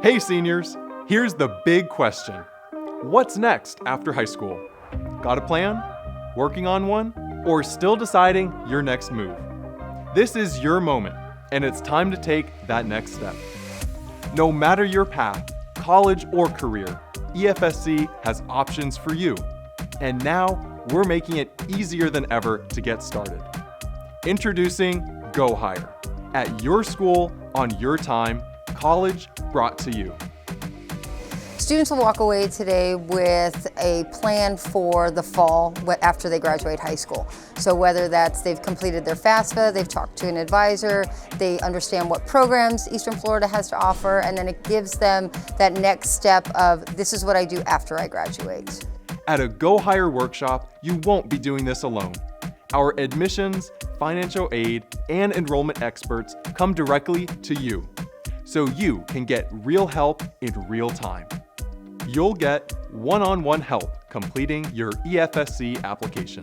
Hey seniors, here's the big question. What's next after high school? Got a plan? Working on one? Or still deciding your next move? This is your moment, and it's time to take that next step. No matter your path, college or career, EFSC has options for you. And now, we're making it easier than ever to get started. Introducing Go Higher. At your school, on your time, college brought to you. Students will walk away today with a plan for the fall after they graduate high school. So whether that's they've completed their FAFSA, they've talked to an advisor, they understand what programs Eastern Florida has to offer, and then it gives them that next step of this is what I do after I graduate. At a Go Higher workshop, you won't be doing this alone. Our admissions, financial aid, and enrollment experts come directly to you, so you can get real help in real time. You'll get one-on-one help completing your EFSC application,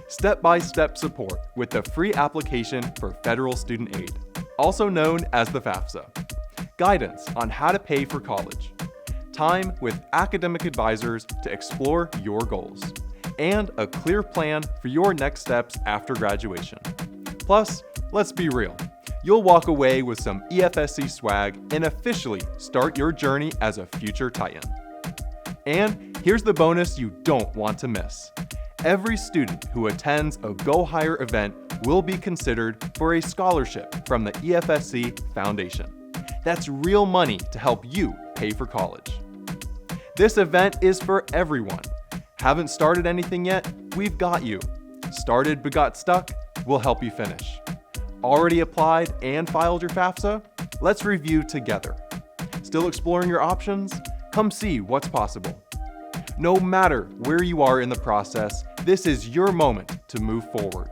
step-by-step support with the free application for federal student aid, also known as the FAFSA, guidance on how to pay for college, time with academic advisors to explore your goals, and a clear plan for your next steps after graduation. Plus, let's be real, you'll walk away with some EFSC swag and officially start your journey as a future Titan. And here's the bonus you don't want to miss. Every student who attends a Go Higher event will be considered for a scholarship from the EFSC Foundation. That's real money to help you pay for college. This event is for everyone. Haven't started anything yet? We've got you. Started but got stuck? We'll help you finish. Already applied and filed your FAFSA? Let's review together. Still exploring your options? Come see what's possible. No matter where you are in the process, this is your moment to move forward.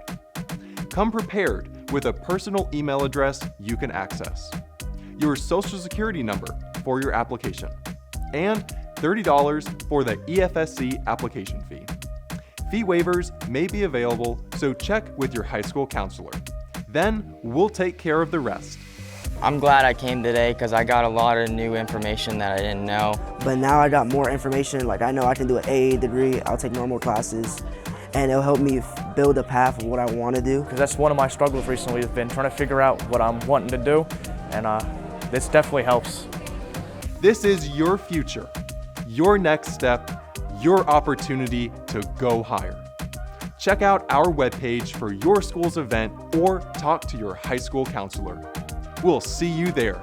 Come prepared with a personal email address you can access, your social security number for your application, and $30 for the EFSC application fee. Fee waivers may be available, so check with your high school counselor. Then we'll take care of the rest. I'm glad I came today because I got a lot of new information that I didn't know. But now I got more information, like I know I can do an AA degree, I'll take normal classes, and it'll help me build a path of what I want to do. Because that's one of my struggles recently has been trying to figure out what I'm wanting to do, and this definitely helps. This is your future, your next step, your opportunity to go higher. Check out our webpage for your school's event or talk to your high school counselor. We'll see you there.